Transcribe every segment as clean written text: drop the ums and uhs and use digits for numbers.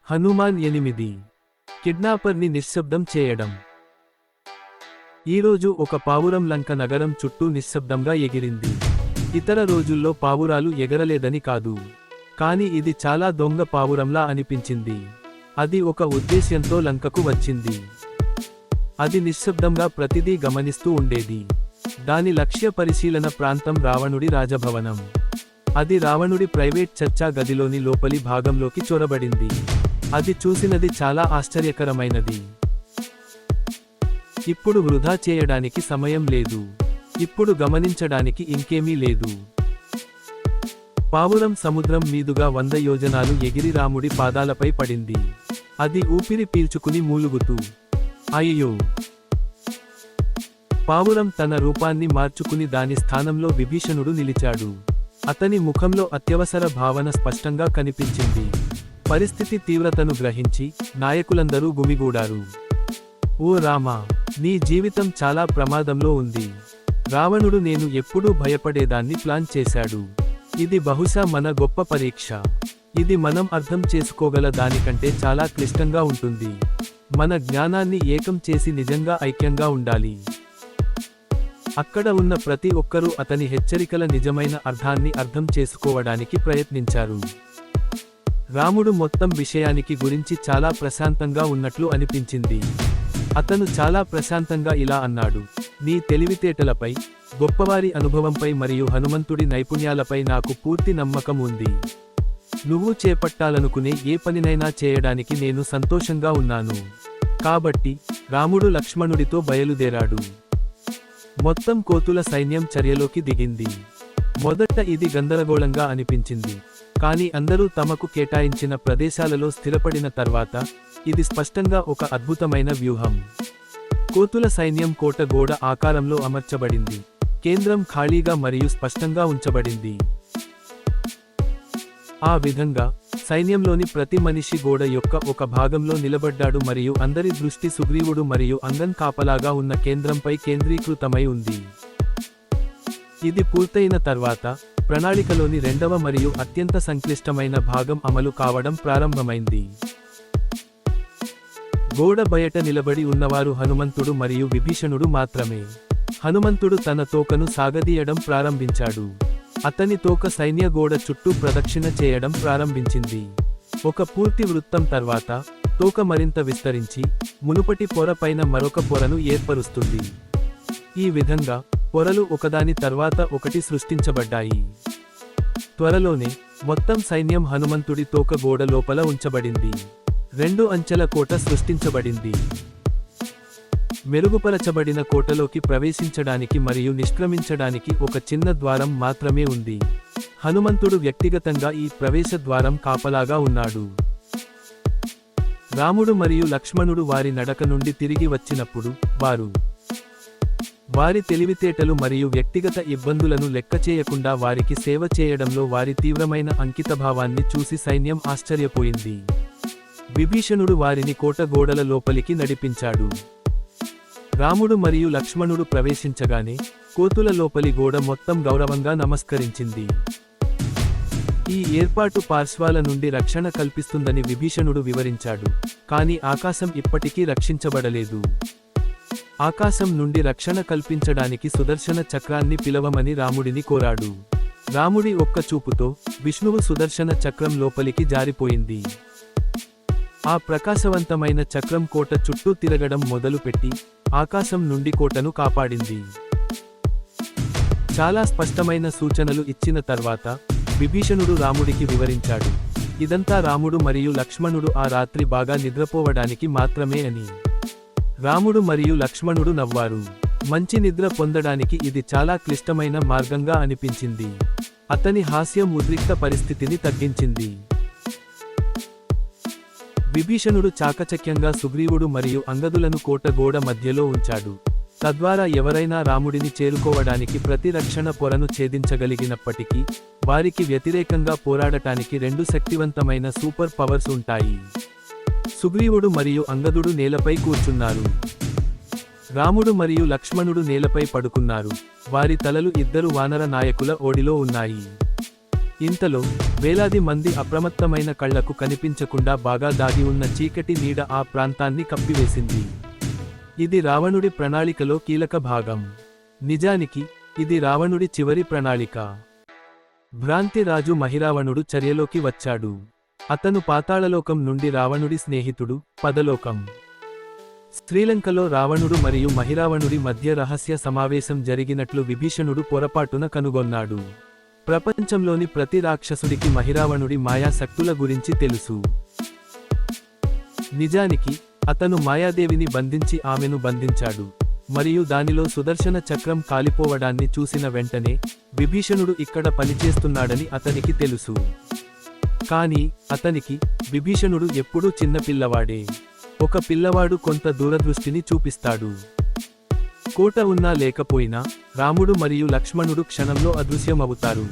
హనుమాన్ 8 కిడ్నాపర్ని నిశ్శబ్దం చేయడం. ఈరోజు ఒక పావురం లంక నగరం చుట్టూ నిశ్శబ్దంగా ఎగిరింది. ఇతర రోజుల్లో పావురాలు ఎగరలేదని కాదు, కాని ఇది చాలా దొంగ పావురంలా అనిపించింది. అది ఒక ఉద్దేశ్యంతో లంకకు వచ్చింది. అది నిశ్శబ్దంగా ప్రతిదీ గమనిస్తూ ఉండేది. దాని లక్ష్య పరిశీలన ప్రాంతం రావణుడి రాజభవనం. అది రావణుడి ప్రైవేట్ చర్చా గదిలోని లోపలి భాగంలోకి చొరబడింది. అది చూసినది చాలా ఆశ్చర్యకరమైనది. ఇప్పుడు వృధా చేయడానికి సమయం లేదు. ఇప్పుడు గమనించడానికి ఇంకేమీ లేదు. పావురం సముద్రం మీదుగా 100 యోజనాలు ఎగిరి రాముడి పాదాలపై పడింది. అది ఊపిరి పీల్చుకుని మూలుగుతూ, అయ్యో! పావురం తన రూపాన్ని మార్చుకుని దాని స్థానంలో విభీషణుడు నిలిచాడు. అతని ముఖంలో అత్యవసర భావన స్పష్టంగా కనిపించింది. పరిస్థితి తీవ్రతను గ్రహించి నాయకులందరూ గుమిగూడారు. ఓ రామా, నీ జీవితం చాలా ప్రమాదంలో ఉంది. రావణుడు నేను ఎప్పుడూ భయపడేదాన్ని ప్లాన్ చేశాడు. ఇది బహుశా మన గొప్ప పరీక్ష. ఇది మనం అర్థం చేసుకోగల దానికంటే చాలా క్లిష్టంగా ఉంటుంది. మన జ్ఞానాన్ని ఏకం చేసి నిజంగా ఐక్యంగా ఉండాలి. అక్కడ ఉన్న ప్రతి ఒక్కరూ అతని హెచ్చరికల నిజమైన అర్థాన్ని అర్థం చేసుకోవడానికి ప్రయత్నించారు. రాముడు మొత్తం విషయానికి గురించి చాలా ప్రశాంతంగా ఉన్నట్లు అనిపించింది. అతను చాలా ప్రశాంతంగా ఇలా అన్నాడు, నీ తెలివితేటలపై, గొప్పవారి అనుభవంపై మరియు హనుమంతుడి నైపుణ్యాలపై నాకు పూర్తి నమ్మకం ఉంది. నువ్వు చేపట్టాలనుకునే ఏ పనినైనా చేయడానికి నేను సంతోషంగా ఉన్నాను. కాబట్టి రాముడు లక్ష్మణుడితో బయలుదేరాడు. మొత్తం కోతుల సైన్యం చర్యలోకి దిగింది. మొదట ఇది గందరగోళంగా అనిపించింది, కానీ అందరూ తమకు కేటాయించిన ప్రదేశాలలో స్థిరపడిన తర్వాత ఇది స్పష్టంగా ఒక అద్భుతమైన వ్యూహం. కోతుల సైన్యం కోట గోడ ఆకారంలో అమర్చబడింది. కేంద్రం ఖాళీగా మరియు స్పష్టంగా ఉంచబడింది. ఆ విధంగా సైన్యంలోని ప్రతి మనిషి గోడ యొక్క ఒక భాగంలో నిలబడ్డాడు మరియు అందరి దృష్టి సుగ్రీవుడు మరియు అంగన్ కాపలాగా ఉన్న కేంద్రంపై కేంద్రీకృతమై ఉంది. ఇది పూర్తయిన తర్వాత ప్రణాళికలోని రెండవ మరియు అత్యంత సంక్లిష్టమైన భాగం అమలు కావడం ప్రారంభమైంది. గోడ బయట నిలబడి ఉన్నవారు హనుమంతుడు మరియు విభీషణుడు మాత్రమే. హనుమంతుడు తన తోకను సాగదీయడం ప్రారంభించాడు. అతని తోక సైన్య గోడ చుట్టూ ప్రదక్షిణ చేయడం ప్రారంభించింది. ఒక పూర్తి వృత్తం తర్వాత తోక మరింత విస్తరించి మునుపటి పొర పైన మరొక పొరను ఏర్పరుస్తుంది. ఈ విధంగా పొరలు ఒకదాని తర్వాత ఒకటి సృష్టించబడ్డాయి. త్వరలోనే మొత్తం సైన్యం హనుమంతుడి తోక గోడ లోపల ఉంచబడింది. 2 అంచెల కోట సృష్టించబడింది. మెరుగుపరచబడిన కోటలోకి ప్రవేశించడానికి మరియు నిష్క్రమించడానికి ఒక చిన్న ద్వారం మాత్రమే ఉంది. హనుమంతుడు వ్యక్తిగతంగా ఈ ప్రవేశ ద్వారం కాపలాగా ఉన్నాడు. రాముడు మరియు లక్ష్మణుడు వారి నడక నుండి తిరిగి వచ్చినప్పుడు వారి తెలివితేటలు మరియు వ్యక్తిగత ఇబ్బందులను లెక్కచేయకుండా వారికి సేవ చేయడంలో వారి తీవ్రమైన అంకితభావాన్ని చూసి సైన్యం ఆశ్చర్యపోయింది. విభీషణుడు వారిని కోట గోడల లోపలికి నడిపించాడు. రాముడు మరియు లక్ష్మణుడు ప్రవేశించగానే కోతుల లోపలి గోడ మొత్తం గౌరవంగా నమస్కరించింది. ఈ ఏర్పాటు పార్శ్వాల నుండి రక్షణ కల్పిస్తుందని విభీషణుడు వివరించాడు, కానీ ఆకాశం ఇప్పటికీ రక్షించబడలేదు. ఆకాశం నుండి రక్షణ కల్పించడానికి సుదర్శన చక్రాన్ని పిలవమని రాముడిని కోరాడు. రాముడి ఒక్క చూపుతో విష్ణువు సుదర్శన చక్రం లోపలికి జారిపోయింది. ఆ ప్రకాశవంతమైన చక్రం కోట చుట్టూ తిరగడం మొదలుపెట్టి ఆకాశం నుండి కోటను కాపాడింది. చాలా స్పష్టమైన సూచనలు ఇచ్చిన తర్వాత విభీషణుడు రాముడికి వివరించాడు, ఇదంతా రాముడు మరియు లక్ష్మణుడు ఆ రాత్రి బాగా నిద్రపోవడానికి మాత్రమే అని. రాముడు మరియు లక్ష్మణుడు నవ్వారు. మంచి నిద్ర పొందడానికి ఇది చాలా క్లిష్టమైన మార్గంగా అనిపించింది. అతని హాస్యం ఉద్రిక్త పరిస్థితిని తగ్గించింది. విభీషణుడు చాకచక్యంగా సుగ్రీవుడు మరియు అంగదులను కోట గోడ మధ్యలో ఉంచాడు. తద్వారా ఎవరైనా రాముడిని చేరుకోవడానికి ప్రతి రక్షణ పొరను ఛేదించగలిగినప్పటికీ వారికి వ్యతిరేకంగా పోరాడటానికి 2 శక్తివంతమైన సూపర్ పవర్స్ ఉంటాయి. సుగ్రీవుడు మరియు అంగదుడు నేలపై కూర్చున్నారు. రాముడు మరియు లక్ష్మణుడు నేలపై పడుకున్నారు. వారి తలలు ఇద్దరు వానర నాయకుల ఓడిలో ఉన్నాయి. ఇంతలో వేలాది మంది అప్రమత్తమైన కళ్లకు కనిపించకుండా బాగా దాగి ఉన్న చీకటి నీడ ఆ ప్రాంతాన్ని కప్పివేసింది. ఇది రావణుడి ప్రణాళికలో కీలక భాగం. నిజానికి ఇది రావణుడి చివరి ప్రణాళిక. భ్రాంతి రాజు మహిరావణుడు చర్యలోకి వచ్చాడు. అతను పాతాళలోకం నుండి రావణుడి స్నేహితుడు, పదలోకం. శ్రీలంకలో రావణుడు మరియు మహిరావణుడి మధ్య రహస్య సమావేశం జరిగినట్లు విభీషణుడు పొరపాటున కనుగొన్నాడు. ప్రపంచంలోని ప్రతి రాక్షసుడికి మహిరావణుడి మాయా శక్తుల గురించి తెలుసు. నిజానికి అతను మాయాదేవిని బంధించి ఆమెను బంధించాడు, మరియు దానిలో సుదర్శన చక్రం కాలిపోవడాన్ని చూసిన వెంటనే విభీషణుడు ఇక్కడ పనిచేస్తున్నాడని అతనికి తెలుసు. కానీ అతనికి విభీషణుడు ఎప్పుడూ చిన్నపిల్లవాడే. ఒక పిల్లవాడు కొంత దూరదృష్టిని చూపిస్తాడు. కోట ఉన్నా లేకపోయినా రాముడు మరియు లక్ష్మణుడు క్షణంలో అదృశ్యమవుతారు.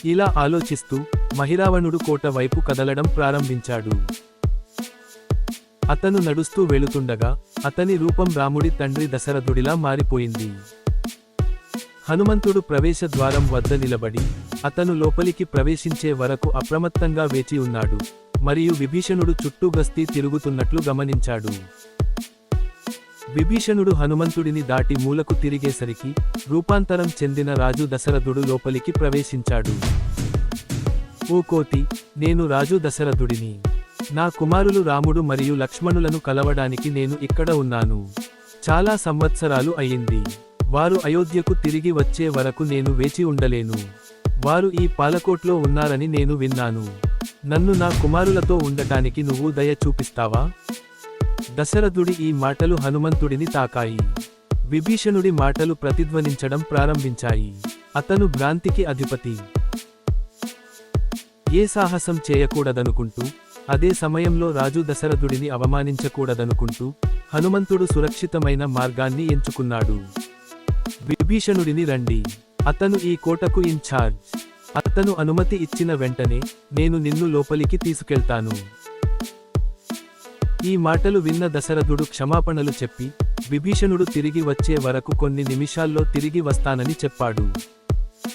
ఇలా ఆలోచిస్తూ మహిరావణుడు కోట వైపు కదలడం ప్రారంభించాడు. అతను నడుస్తూ వెళుతుండగా అతని రూపం రాముడి తండ్రి దశరథుడిలా మారిపోయింది. హనుమంతుడు ప్రవేశ ద్వారం వద్ద నిలబడి అతను లోపలికి ప్రవేశించే వరకు అప్రమత్తంగా వేచి ఉన్నాడు, మరియు విభీషణుడు చుట్టూ గస్తీ తిరుగుతున్నట్లు గమనించాడు. విభీషణుడు హనుమంతుడిని దాటి మూలకు తిరిగేసరికి రూపాంతరం చెందిన రాజు దశరథుడు లోపలికి ప్రవేశించాడు. ఓ కోతి, నేను రాజు దశరథుడిని. నా కుమారులు రాముడు మరియు లక్ష్మణులను కలవడానికి నేను ఇక్కడ ఉన్నాను. చాలా సంవత్సరాలు అయింది. వారు అయోధ్యకు తిరిగి వచ్చే వరకు నేను వేచి ఉండలేను. వారు ఈ పాలకోట్లో ఉన్నారని నేను విన్నాను. నన్ను నా కుమారులతో ఉండటానికి నువ్వు దయ చూపిస్తావా? దశరథుడి ఈ మాటలు హనుమంతుడిని తాకాయి. విభీషణుడి మాటలు ప్రతిధ్వనించడం ప్రారంభించాయి. అతను భ్రాంతికి అధిపతి. ఏ సాహసం చేయకూడదనుకుంటూ, అదే సమయంలో రాజు దశరథుడిని అవమానించకూడదనుకుంటూ హనుమంతుడు సురక్షితమైన మార్గాన్ని ఎంచుకున్నాడు. విభీషణుడిని రండి. అతను ఈ కోటకు ఇన్ఛార్జ్. అతను అనుమతి ఇచ్చిన వెంటనే నేను నిన్ను లోపలికి తీసుకెళ్తాను. ఈ మాటలు విన్న దశరథుడు క్షమాపణలు చెప్పి విభీషణుడు తిరిగి వచ్చే వరకు కొన్ని నిమిషాల్లో తిరిగి వస్తానని చెప్పాడు.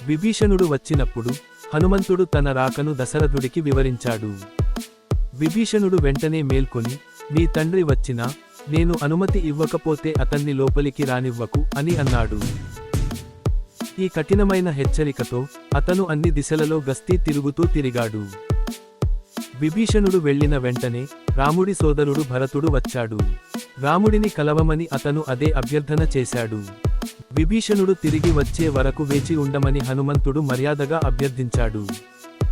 విభీషణుడు వచ్చినప్పుడు హనుమంతుడు తన రాకను దశరథుడికి వివరించాడు. విభీషణుడు వెంటనే మేల్కొని, నీ తండ్రి వచ్చినా నేను అనుమతి ఇవ్వకపోతే అతన్ని లోపలికి రానివ్వకు అని అన్నాడు. ఈ కఠినమైన హెచ్చరికతో అతను అన్ని దిశలలో గస్తీ తిరిగాడు. విభీషణుడు వెళ్లిన వెంటనే రాముడి సోదరుడు భరతుడు వచ్చాడు. రాముడిని కలవమని అతను అదే అభ్యర్థన చేశాడు. విభీషణుడు తిరిగి వచ్చే వరకు వేచి ఉండమని హనుమంతుడు మర్యాదగా అభ్యర్థించాడు.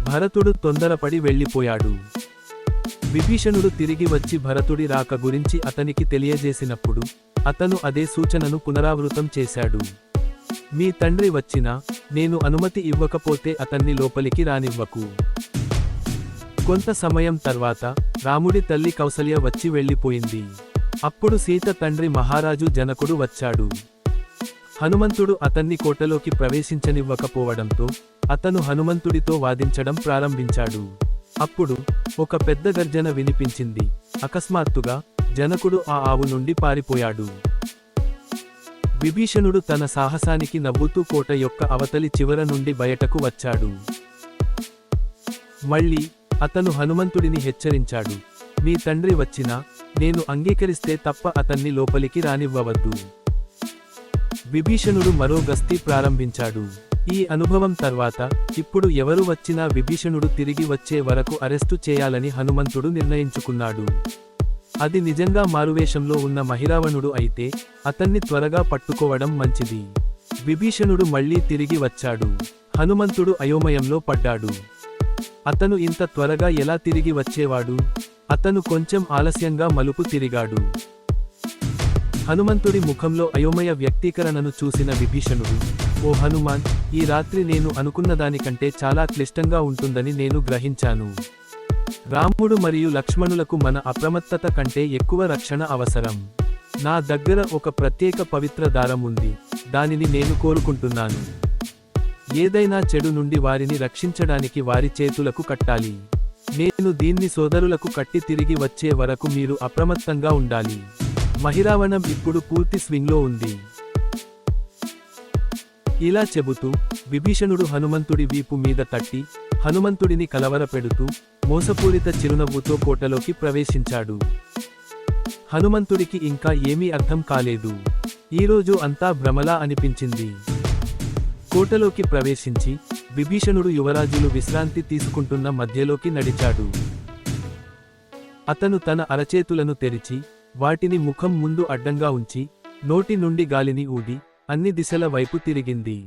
భరతుడు తొందరపడి వెళ్లిపోయాడు. విభీషణుడు తిరిగి వచ్చి భరతుడి రాక గురించి అతనికి తెలియజేసినప్పుడు అతను అదే సూచనను పునరావృతం చేశాడు. మీ తండ్రి వచ్చినా నేను అనుమతి ఇవ్వకపోతే అతన్ని లోపలికి రానివ్వకు. కొంత సమయం తర్వాత రాముడి తల్లి కౌసల్య వచ్చి వెళ్లిపోయింది. అప్పుడు సీత తండ్రి మహారాజు జనకుడు వచ్చాడు. హనుమంతుడు అతన్ని కోటలోకి ప్రవేశించనివ్వకపోవడంతో అతను హనుమంతుడితో వాదించడం ప్రారంభించాడు. అప్పుడు ఒక పెద్ద గర్జన వినిపించింది. అకస్మాత్తుగా జనకుడు ఆ ఆవు నుండి పారిపోయాడు. విభీషణుడు తన సాహసానికి నవ్వుతూ కోట యొక్క అవతలి చివర నుండి బయటకు వచ్చాడు. మళ్ళీ అతను హనుమంతుడిని హెచ్చరించాడు. మీ తండ్రి వచ్చినా నేను అంగీకరిస్తే తప్ప అతన్ని లోపలికి రానివ్వవద్దు. విభీషణుడు మరో గస్తీ ప్రారంభించాడు. ఈ అనుభవం తర్వాత ఇప్పుడు ఎవరు వచ్చినా విభీషణుడు తిరిగి వచ్చే వరకు అరెస్టు చేయాలని హనుమంతుడు నిర్ణయించుకున్నాడు. అది నిజంగా మారువేషంలో ఉన్న మహిరావణుడు అయితే అతన్ని త్వరగా పట్టుకోవడం మంచిది. విభీషణుడు మళ్లీ తిరిగి వచ్చాడు. హనుమంతుడు అయోమయంలో పడ్డాడు. అతను ఇంత త్వరగా ఎలా తిరిగి వచ్చేవాడు? అతను కొంచెం ఆలస్యంగా మలుపు తిరిగాడు. హనుమంతుడి ముఖంలో అయోమయ వ్యక్తీకరణను చూసిన విభీషణుడు, ఓ హనుమాన్, ఈ రాత్రి నేను అనుకున్నదానికంటే చాలా క్లిష్టంగా ఉంటుందని నేను గ్రహించాను. రాముడు మరియు లక్ష్మణులకు మన అప్రమత్తత కంటే ఎక్కువ రక్షణ అవసరం. నా దగ్గర ఒక ప్రత్యేక పవిత్ర దారం ఉంది. దానిని నేను కోరుకుంటున్నాను. ఏదైనా చెడు నుండి వారిని రక్షించడానికి వారి చేతులకు కట్టాలి. నేను దీన్ని సోదరులకు కట్టి తిరిగి వచ్చే వరకు మీరు అప్రమత్తంగా ఉండాలి. మహిరావణం ఇప్పుడు పూర్తి స్వింగ్లో ఉంది. ఇలా చెబుతూ విభీషణుడు హనుమంతుడి వీపు మీద తట్టి, హనుమంతుడిని కలవరపెడుతూ మోసపూరిత చిరునవ్వుతో కోటలోకి ప్రవేశించాడు. హనుమంతుడికి ఇంకా ఏమీ అర్థం కాలేదు. ఈరోజు అంతా భ్రమలా అనిపించింది. కోటలోకి ప్రవేశించి విభీషణుడు యువరాజులు విశ్రాంతి తీసుకుంటున్న మధ్యలోకి నడిచాడు. అతను తన అరచేతులను తెరిచి వాటిని ముఖం ముందు అడ్డంగా ఉంచి నోటి నుండి గాలిని ఊది అన్ని దిశల వైపు తిరిగింది.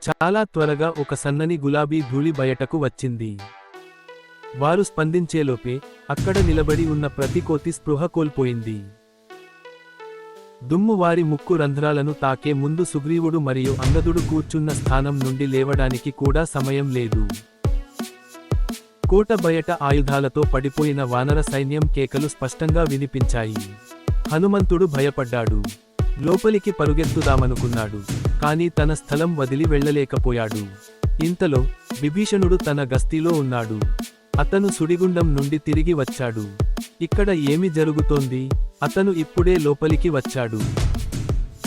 చాలా త్వరగా ఒక సన్నని గులాబీ ధూళి బయటకు వచ్చింది. వారు స్పందించేలోపే అక్కడ నిలబడి ఉన్న ప్రతి కోతి స్పృహ కోల్పోయింది. దుమ్ము వారి ముక్కు రంధ్రాలను తాకే ముందు సుగ్రీవుడు మరియు అంగదుడు కూర్చున్న స్థానం నుండి లేవడానికి కూడా సమయం లేదు. కోట బయట ఆయుధాలతో పడిపోయిన వానర సైన్యం కేకలు స్పష్టంగా వినిపించాయి. హనుమంతుడు భయపడ్డాడు. లోపలికి పరుగెత్తుదామనుకున్నాడు, కానీ తన స్థలం వదిలి వెళ్ళలేకపోయాడు. ఇంతలో విభీషణుడు తన గస్తీలో ఉన్నాడు. అతను సుడిగుండం నుండి తిరిగి వచ్చాడు. ఇక్కడ ఏమి జరుగుతోంది? అతను ఇప్పుడే లోపలికి వచ్చాడు.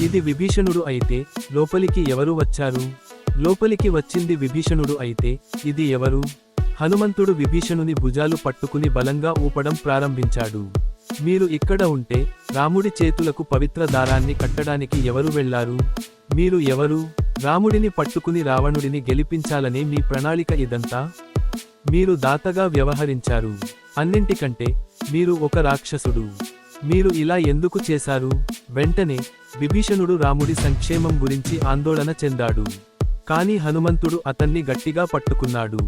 ఇది విభీషణుడు అయితే లోపలికి ఎవరు వచ్చారు? లోపలికి వచ్చింది విభీషణుడు అయితే ఇది ఎవరు? హనుమంతుడు విభీషణుని భుజాలు పట్టుకుని బలంగా ఊపడం ప్రారంభించాడు. మీరు ఇక్కడ ఉంటే రాముడి చేతులకు పవిత్ర దారాన్ని కట్టడానికి ఎవరు వెళ్లారు? మీరు ఎవరు? రాముడిని పట్టుకుని రావణుడిని గెలిపించాలనే మీ ప్రణాళిక ఇదంతా? మీరు దాతగా వ్యవహరించారు. అన్నింటికంటే మీరు ఒక రాక్షసుడు. మీరు ఇలా ఎందుకు చేశారు? వెంటనే విభీషణుడు రాముడి సంక్షేమం గురించి ఆందోళన చెందాడు. కాని హనుమంతుడు అతన్ని గట్టిగా పట్టుకున్నాడు.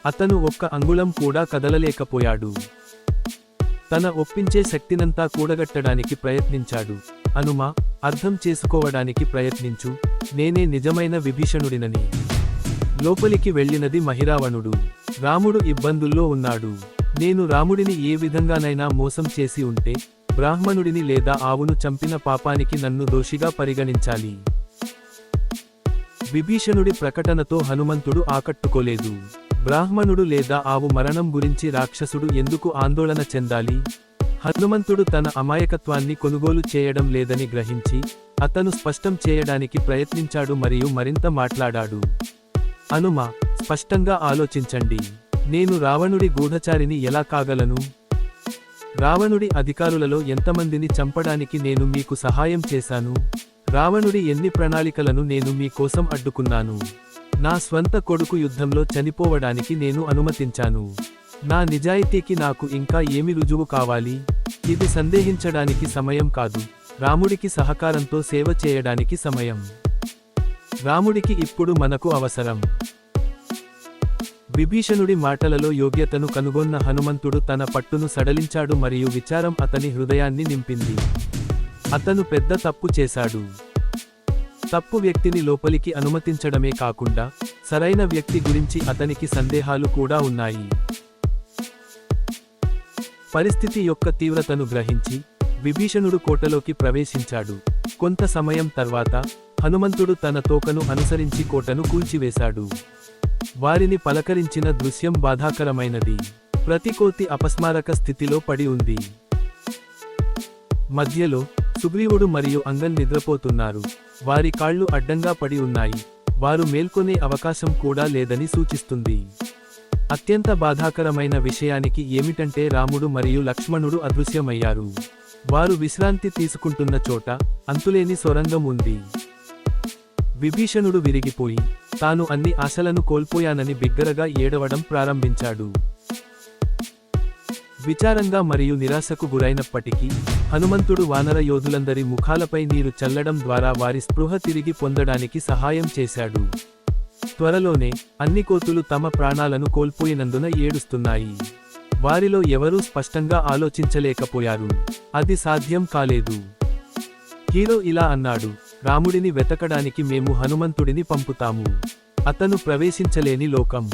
అతను ఒక్క అంగుళం కూడా కదలలేకపోయాడు. తన ఒప్పించే శక్తినంతా కూడగట్టడానికి ప్రయత్నించాడు. హనుమా, అర్థం చేసుకోవడానికి ప్రయత్నించు. నేనే నిజమైన విభీషణుడినని. లోపలికి వెళ్ళినది మహిరావణుడు. రాముడు ఇబ్బందుల్లో ఉన్నాడు. నేను రాముడిని ఏ విధంగానైనా మోసం చేసి ఉంటే బ్రాహ్మణుడిని లేదా ఆవును చంపిన పాపానికి నన్ను దోషిగా పరిగణించాలి. విభీషణుడి ప్రకటనతో హనుమంతుడు ఆకట్టుకోలేదు. బ్రాహ్మణుడు లేదా ఆవు మరణం గురించి రాక్షసుడు ఎందుకు ఆందోళన చెందాలి? హనుమంతుడు తన అమాయకత్వాన్ని కొనుగోలు చేయడం లేదని గ్రహించి అతను స్పష్టం చేయడానికి ప్రయత్నించాడు మరియు మరింత మాట్లాడాడు. హనుమా, స్పష్టంగా ఆలోచించండి. నేను రావణుడి గూఢచారిని ఎలా కాగలను? రావణుడి అధికారులలో ఎంతమందిని చంపడానికి నేను మీకు సహాయం చేశాను? రావణుడి ఎన్ని ప్రణాళికలను నేను మీ కోసం అడ్డుకున్నాను? నా స్వంత కొడుకు యుద్ధంలో చనిపోవడానికి నేను అనుమతించాను. నా నిజాయితీకి నాకు ఇంకా ఏమి రుజువు కావాలి? ఇది సందేహించడానికి సమయం కాదు. రాముడికి సహకారంతో సేవ చేయడానికి సమయం. రాముడికి ఇప్పుడు మనకు అవసరం. విభీషణుడి మాటలలో యోగ్యతను కనుగొన్న హనుమంతుడు తన పట్టును సడలించాడు మరియు విచారం అతని హృదయాన్ని నింపింది. అతను పెద్ద తప్పు చేశాడు. తప్పు వ్యక్తిని లోపలికి అనుమతించడమే కాకుండా సరైన వ్యక్తి గురించి అతనికి సందేహాలు కూడా ఉన్నాయి. పరిస్థితి యొక్క తీవ్రతను గ్రహించి విభీషణుడు కోటలోకి ప్రవేశించాడు. కొంత సమయం తర్వాత హనుమంతుడు తన తోకను అనుసరించి కోటను కూల్చివేశాడు. వారిని పలకరించిన దృశ్యం బాధాకరమైనది. ప్రతి కోతి అపస్మారక స్థితిలో పడి ఉంది. మధ్యలో సుగ్రీవుడు మరియు అంగన్ నిద్రపోతున్నారు. వారి కాళ్ళు అడ్డంగా పడి ఉన్నాయి. వారు మేల్కొనే అవకాశం కూడా లేదని సూచిస్తుంది. అత్యంత బాధాకరమైన విషయానికి ఏమిటంటే రాముడు మరియు లక్ష్మణుడు అదృశ్యమయ్యారు. వారు విశ్రాంతి తీసుకుంటున్న చోట అంతులేని సొరంగం ఉంది. విభీషణుడు విరిగిపోయి తాను అన్ని ఆశలను కోల్పోయానని బిగ్గరగా ఏడవడం ప్రారంభించాడు. విచారంగా మరియు నిరాశకు గురైనప్పటికీ హనుమంతుడు వానర యోధులందరి ముఖాలపై నీరు చల్లడం ద్వారా వారి స్పృహ తిరిగి పొందడానికి సహాయం చేశాడు. త్వరలోనే అన్ని కోతులు తమ ప్రాణాలను కోల్పోయినందున ఏడుస్తున్నాయి. వారిలో ఎవరూ స్పష్టంగా ఆలోచించలేకపోయారు. అది సాధ్యం కాలేదు. హీరో ఇలా అన్నాడు, రాముడిని వెతకడానికి మేము హనుమంతుడిని పంపుతాము. అతను ప్రవేశించలేని లోకం.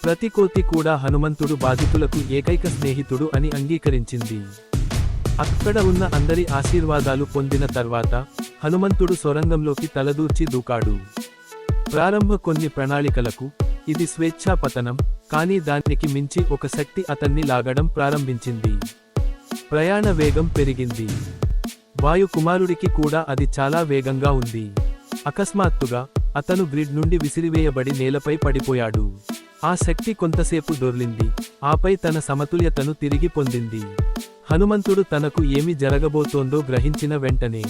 ప్రతి కోతి కూడా హనుమంతుడు బాధితులకు ఏకైక స్నేహితుడు అని అంగీకరించింది. అక్కడ ఉన్న అందరి ఆశీర్వాదాలు పొందిన తర్వాత హనుమంతుడు సొరంగంలోకి తలదూర్చి దూకాడు. ప్రారంభ కొన్ని ప్రణాళికలకు ఇది స్వేచ్ఛా పతనం, కానీ దానికి మించి ఒక శక్తి అతన్ని లాగడం ప్రారంభించింది. ప్రయాణ వేగం పెరిగింది. వాయు కుమారుడికి కూడా అది చాలా వేగంగా ఉంది. అకస్మాత్తుగా అతను గ్రిడ్ నుండి విసిరివేయబడి నేలపై పడిపోయాడు. ఆ శక్తి కొంతసేపు దొర్లింది, ఆపై తన సమతుల్యతను తిరిగి పొందింది. హనుమంతుడు తనకు ఏమి జరగబోతోందో గ్రహించిన వెంటనే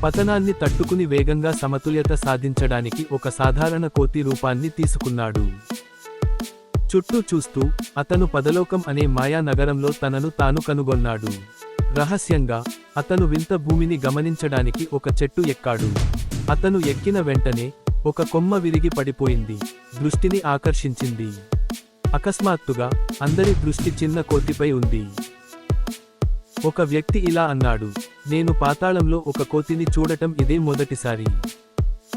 పతనాన్ని తట్టుకుని వేగంగా సమతుల్యత సాధించడానికి ఒక సాధారణ కోతి రూపాన్ని తీసుకున్నాడు. చుట్టూ చూస్తూ అతను పదలోకం అనే మాయా నగరంలో తనను తాను కనుగొన్నాడు. రహస్యంగా అతను వింత భూమిని గమనించడానికి ఒక చెట్టు ఎక్కాడు. అతను ఎక్కిన వెంటనే ఒక కొమ్మ విరిగి పడిపోయింది, దృష్టిని ఆకర్షించింది. అకస్మాత్తుగా అందరి దృష్టి చిన్న కోతిపై ఉంది. ఒక వ్యక్తి ఇలా అన్నాడు, నేను పాతాళంలో ఒక కోతిని చూడటం ఇదే మొదటిసారి.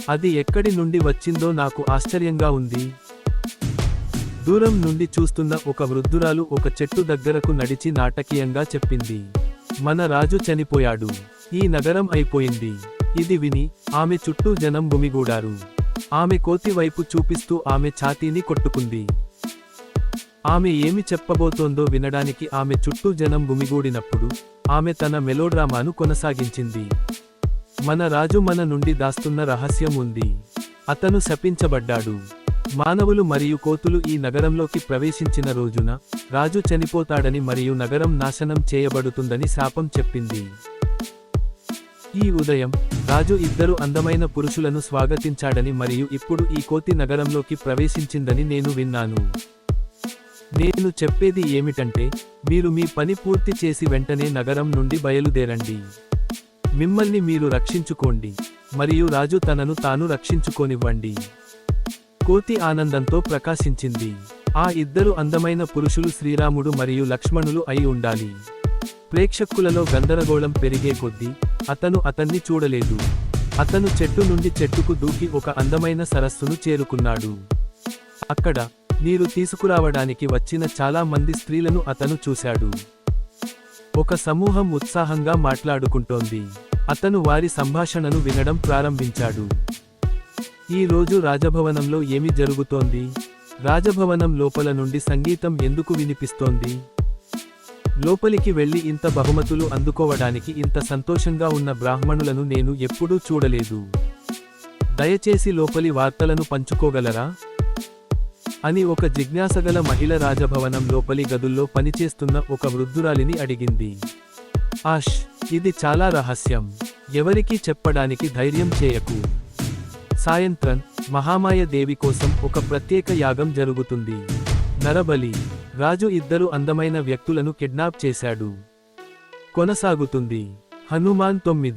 అది ఎక్కడి నుండి వచ్చిందో నాకు ఆశ్చర్యంగా ఉంది. దూరం నుండి చూస్తున్న ఒక వృద్ధురాలు ఒక చెట్టు దగ్గరకు నడిచి నాటకీయంగా చెప్పింది, మన రాజు చనిపోయాడు, ఈ నగరం అయిపోయింది. ఇది విని ఆమె చుట్టూ జనం గుమిగూడారు. ఆమె కోతి వైపు చూపిస్తూ ఆమె ఛాతీని కొట్టుకుంది. ఆమె ఏమి చెప్పబోతోందో వినడానికి ఆమె చుట్టూ జనం గుమిగూడినప్పుడు ఆమె తన మెలోడ్రామాను కొనసాగించింది. మన రాజు మన నుండి దాస్తున్న రహస్యం ఉంది. అతను శపించబడ్డాడు. మానవులు మరియు కోతులు ఈ నగరంలోకి ప్రవేశించిన రోజున రాజు చనిపోతాడని మరియు నగరం నాశనం చేయబడుతుందని శాపం చెప్పింది. ఈ ఉదయం రాజు ఇద్దరు అందమైన పురుషులను స్వాగతించాడని మరియు ఇప్పుడు ఈ కోతి నగరంలోకి ప్రవేశించిందని నేను విన్నాను. నేను చెప్పేది ఏమిటంటే, మీరు మీ పని పూర్తి చేసి వెంటనే నగరం నుండి బయలుదేరండి. మిమ్మల్ని మీరు రక్షించుకోండి మరియు రాజు తనను తాను రక్షించుకోనివ్వండి. కోతి ఆనందంతో ప్రకాశించింది. ఆ ఇద్దరు అందమైన పురుషులు శ్రీరాముడు మరియు లక్ష్మణులు అయి ఉండాలి. ప్రేక్షకులలో గందరగోళం పెరిగే కొద్దీ అతను అతన్ని చూడలేదు. అతను చెట్టు నుండి చెట్టుకు దూకి ఒక అందమైన సరస్సును చేరుకున్నాడు. అక్కడ నీరు తీసుకురావడానికి వచ్చిన చాలా మంది స్త్రీలను అతను చూశాడు. ఒక సమూహం ఉత్సాహంగా మాట్లాడుకుంటోంది. అతను వారి సంభాషణను వినడం ప్రారంభించాడు. ఈ రోజు రాజభవనంలో ఏమి జరుగుతోంది? రాజభవనం లోపల నుండి సంగీతం ఎందుకు వినిపిస్తోంది? లోపలికి వెళ్లి ఇంత బహుమతులు అందుకోవడానికి ఇంత సంతోషంగా ఉన్న బ్రాహ్మణులను నేను ఎప్పుడూ చూడలేదు. దయచేసి లోపలి వార్తలను పంచుకోగలరా అని ఒక జిజ్ఞాసగల మహిళ రాజభవనం లోపలి గదుల్లో పనిచేస్తున్న ఒక వృద్ధురాలిని అడిగింది. ఆష్, ఇది చాలా రహస్యం. ఎవరికీ చెప్పడానికి ధైర్యం చేయకు. సాయంత్రం మహామాయ దేవి కోసం ఒక ప్రత్యేక యాగం జరుగుతుంది. నరబలి. రాజు ఇద్దరు అందమైన వ్యక్తులను కిడ్నాప్ చేశాడు. కొనసాగుతుంది. హనుమాన్ 9